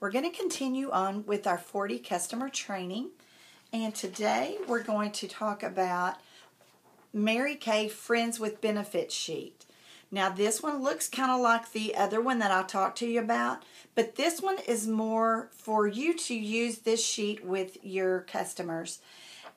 We're going to continue on with our 40 customer training, and today we're going to talk about Mary Kay Friends with Benefits sheet. Now this one looks kind of like the other one that I talked to you about, but this one is more for you to use this sheet with your customers.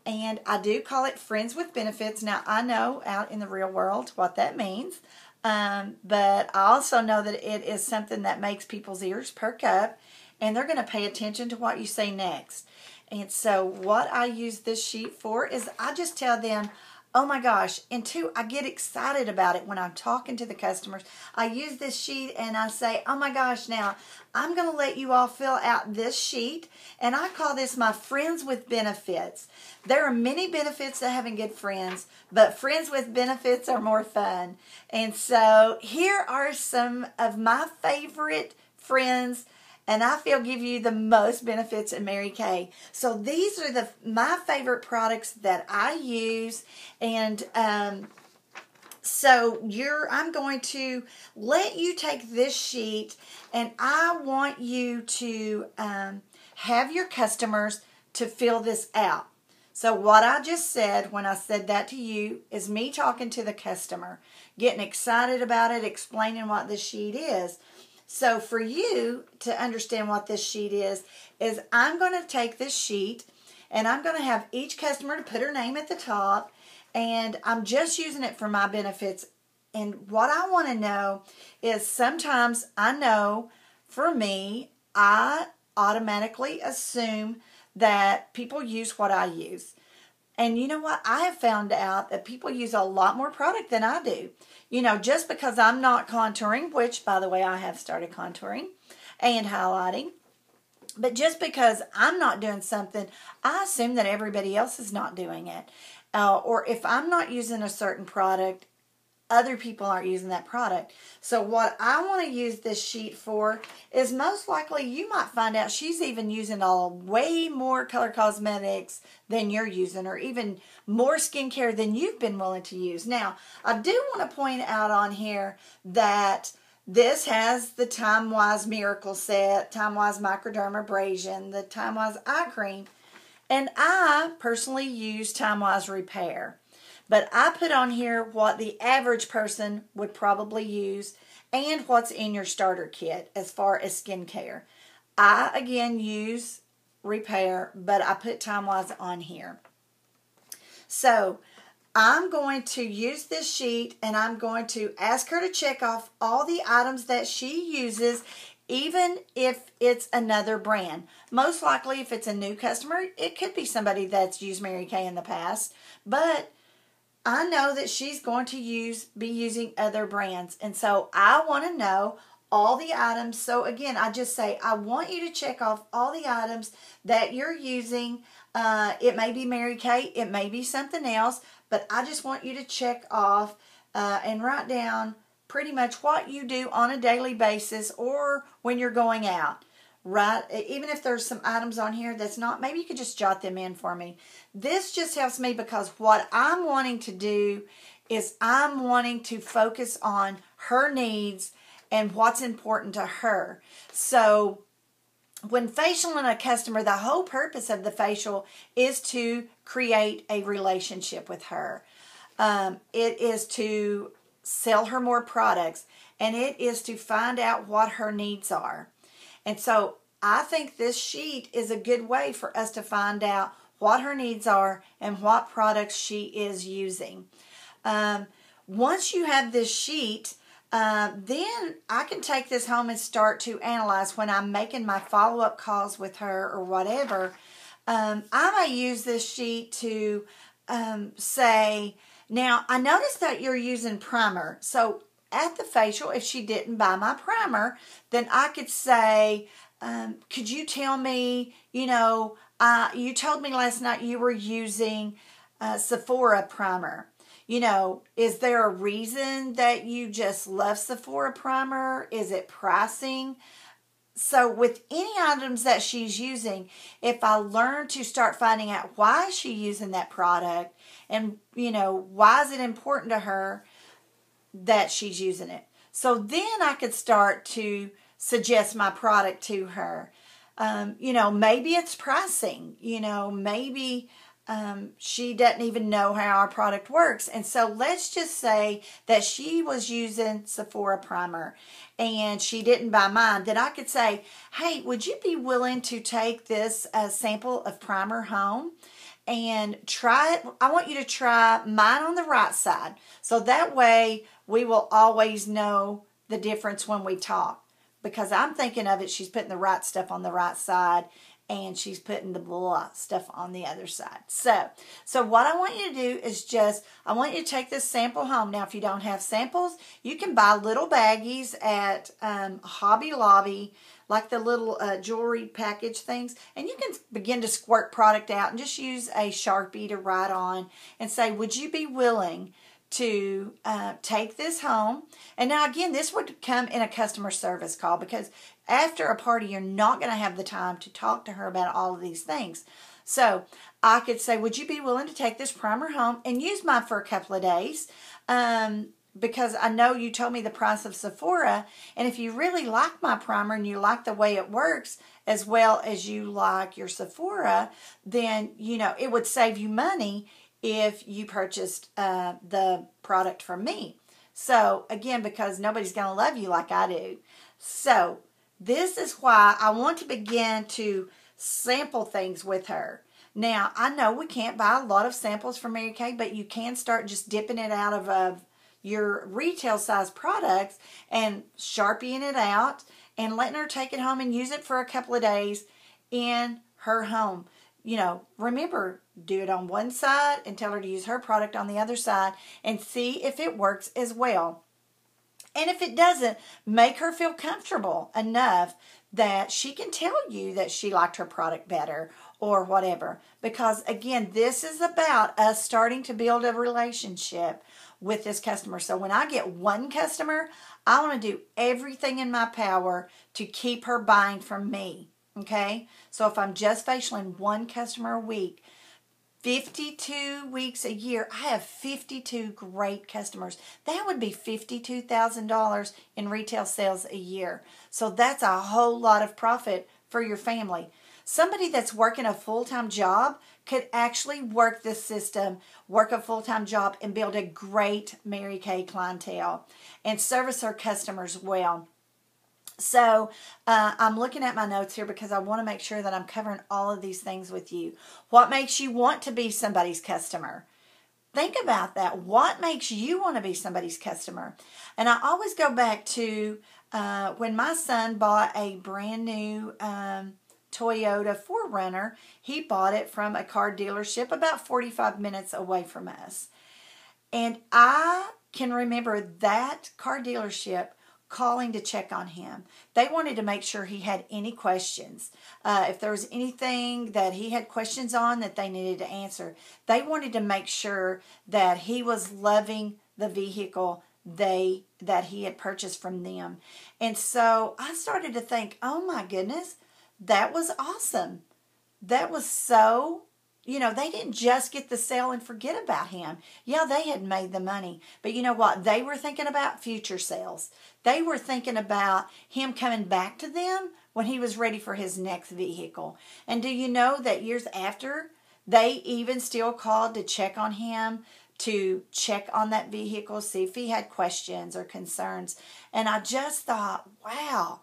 And I do call it Friends with Benefits. Now I know out in the real world what that means, but I also know that it is something that makes people's ears perk up and they're going to pay attention to what you say next. And so what I use this sheet for is I just tell them, oh my gosh, and two, I get excited about it when I'm talking to the customers. I use this sheet and I say, oh my gosh, now I'm going to let you all fill out this sheet, and I call this my Friends with Benefits. There are many benefits to having good friends, but friends with benefits are more fun. And so here are some of my favorite friends, and I feel give you the most benefits in Mary Kay. So these are my favorite products that I use, and I'm going to let you take this sheet, and I want you to have your customers to fill this out. So what I just said when I said that to you is me talking to the customer, getting excited about it, explaining what the sheet is. So for you to understand what this sheet is I'm going to take this sheet and I'm going to have each customer to put her name at the top, and I'm just using it for my benefits. And what I want to know is sometimes I know for me, I automatically assume that people use what I use. And you know what? I have found out that people use a lot more product than I do. You know, just because I'm not contouring, which, by the way, I have started contouring and highlighting. But just because I'm not doing something, I assume that everybody else is not doing it. Or if I'm not using a certain product, other people aren't using that product. So what I want to use this sheet for is most likely you might find out she's even using way more color cosmetics than you're using, or even more skincare than you've been willing to use. Now, I do want to point out on here that this has the Time Wise Miracle Set, Time Wise Microdermabrasion, the Time Wise Eye Cream, and I personally use Time Wise Repair. But I put on here what the average person would probably use and what's in your starter kit as far as skincare. I, again, use Repair, but I put Time Wise on here. So I'm going to use this sheet and I'm going to ask her to check off all the items that she uses, even if it's another brand. Most likely, if it's a new customer, it could be somebody that's used Mary Kay in the past, but I know that she's going to be using other brands, and so I want to know all the items. So again, I just say, I want you to check off all the items that you're using. It may be Mary Kay, it may be something else, but I just want you to check off and write down pretty much what you do on a daily basis or when you're going out. Right, even if there's some items on here that's not, maybe you could just jot them in for me. This just helps me because what I'm wanting to do is I'm wanting to focus on her needs and what's important to her. So when facialing a customer, the whole purpose of the facial is to create a relationship with her. It is to sell her more products, and it is to find out what her needs are. And so I think this sheet is a good way for us to find out what her needs are and what products she is using. Once you have this sheet, then I can take this home and start to analyze when I'm making my follow-up calls with her or whatever. I may use this sheet to say, now I noticed that you're using primer. So at the facial, if she didn't buy my primer, then I could say, could you tell me, you told me last night you were using Sephora primer. Is there a reason that you just love Sephora primer? Is it pricing? So with any items that she's using, if I learn to start finding out why she's using that product and, why is it important to her that she's using it. So then I could start to suggest my product to her. Maybe it's pricing. Maybe she doesn't even know how our product works. And so let's just say that she was using Sephora primer and she didn't buy mine. Then I could say, hey, would you be willing to take this sample of primer home and try it? I want you to try mine on the right side. So that way we will always know the difference when we talk. Because I'm thinking of it, she's putting the right stuff on the right side and she's putting the blah stuff on the other side. So what I want you to do is I want you to take this sample home. Now, if you don't have samples, you can buy little baggies at Hobby Lobby, like the little jewelry package things, and you can begin to squirt product out and just use a Sharpie to write on and say, would you be willing to take this home? And now again, this would come in a customer service call, because after a party, you're not going to have the time to talk to her about all of these things. So I could say, would you be willing to take this primer home and use mine for a couple of days? Because I know you told me the price of Sephora, and if you really like my primer and you like the way it works as well as you like your Sephora, then it would save you money if you purchased the product from me. So again, because nobody's going to love you like I do. So this is why I want to begin to sample things with her. Now, I know we can't buy a lot of samples from Mary Kay, but you can start just dipping it out of your retail size products and Sharpieing it out and letting her take it home and use it for a couple of days in her home. Remember, do it on one side and tell her to use her product on the other side and see if it works as well. And if it doesn't, make her feel comfortable enough that she can tell you that she liked her product better or whatever. Because again, this is about us starting to build a relationship with this customer. So when I get one customer, I want to do everything in my power to keep her buying from me. Okay? So if I'm just facialing one customer a week, 52 weeks a year, I have 52 great customers. That would be $52,000 in retail sales a year. So that's a whole lot of profit for your family. Somebody that's working a full-time job could actually work this system, work a full-time job, and build a great Mary Kay clientele and service her customers well. So I'm looking at my notes here because I want to make sure that I'm covering all of these things with you. What makes you want to be somebody's customer? Think about that. What makes you want to be somebody's customer? And I always go back to when my son bought a brand new Toyota 4Runner. He bought it from a car dealership about 45 minutes away from us. And I can remember that car dealership calling to check on him. They wanted to make sure he had any questions. If there was anything that he had questions on that they needed to answer, they wanted to make sure that he was loving the vehicle that he had purchased from them. And so I started to think, oh my goodness, that was awesome. That was so, they didn't just get the sale and forget about him. Yeah, they had made the money. But you know what? They were thinking about future sales. They were thinking about him coming back to them when he was ready for his next vehicle. And do you know that years after, they even still called to check on him, to check on that vehicle, see if he had questions or concerns. And I just thought, wow,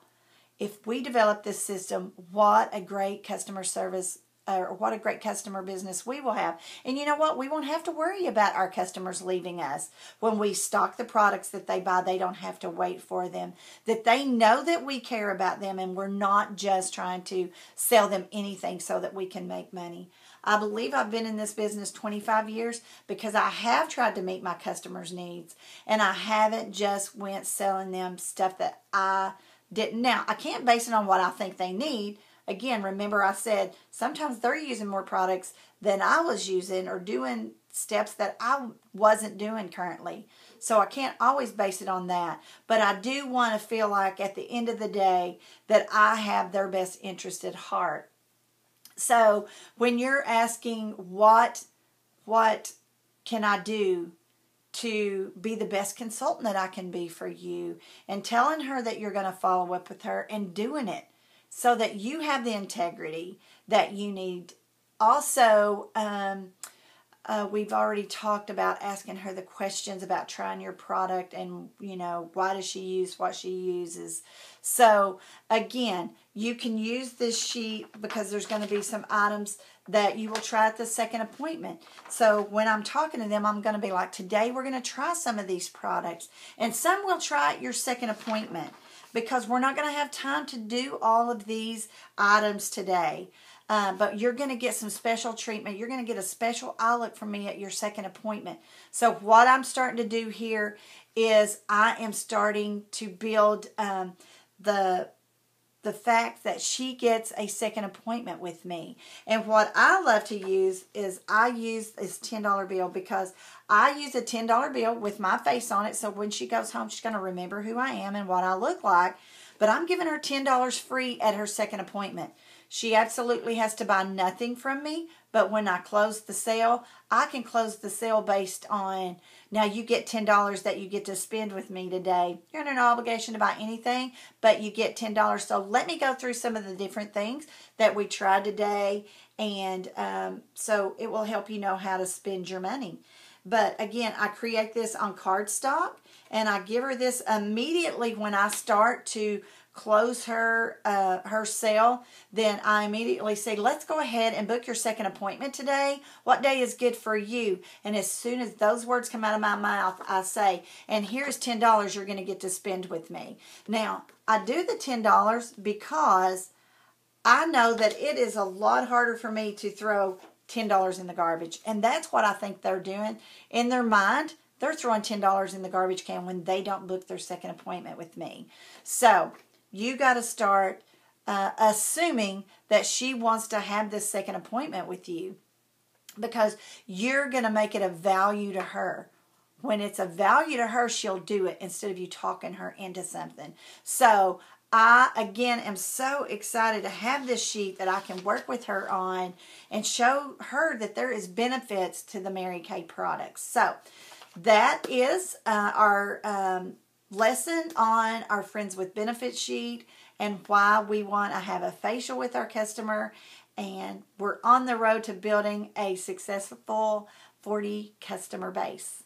if we develop this system, what a great customer service or what a great customer business we will have. And you know what? We won't have to worry about our customers leaving us. When we stock the products that they buy, they don't have to wait for them. That they know that we care about them and we're not just trying to sell them anything so that we can make money. I believe I've been in this business 25 years because I have tried to meet my customers' needs. And I haven't just went selling them stuff that I didn't. Now, I can't base it on what I think they need. Again, remember I said sometimes they're using more products than I was using or doing steps that I wasn't doing currently. So I can't always base it on that. But I do want to feel like at the end of the day that I have their best interest at heart. So when you're asking what can I do to be the best consultant that I can be for you, and telling her that you're going to follow up with her and doing it. so that you have the integrity that you need. Also, we've already talked about asking her the questions about trying your product and, why does she use what she uses. So, again, you can use this sheet because there's going to be some items that you will try at the second appointment. So, when I'm talking to them, I'm going to be like, today we're going to try some of these products. And some we'll try at your second appointment because we're not going to have time to do all of these items today. But you're going to get some special treatment. You're going to get a special eye look from me at your second appointment. So what I'm starting to do here is I am starting to build the fact that she gets a second appointment with me. And what I love to use is I use this $10 bill because I use a $10 bill with my face on it. So when she goes home, she's going to remember who I am and what I look like. But I'm giving her $10 free at her second appointment. She absolutely has to buy nothing from me, but when I close the sale, I can close the sale based on, now you get $10 that you get to spend with me today. You're under no obligation to buy anything, but you get $10. So let me go through some of the different things that we tried today, and so it will help you know how to spend your money. But again, I create this on cardstock, and I give her this immediately when I start to close her sale. Then I immediately say, let's go ahead and book your second appointment today. What day is good for you? And as soon as those words come out of my mouth, I say, and here's $10 you're going to get to spend with me. Now, I do the $10 because I know that it is a lot harder for me to throw $10 in the garbage. And that's what I think they're doing. In their mind, they're throwing $10 in the garbage can when they don't book their second appointment with me. So you got to start assuming that she wants to have this second appointment with you, because you're going to make it a value to her. When it's a value to her, she'll do it instead of you talking her into something. So I, again, am so excited to have this sheet that I can work with her on and show her that there is benefits to the Mary Kay products. So that is our lesson on our Friends with Benefits sheet and why we want to have a facial with our customer. And we're on the road to building a successful 40 customer base.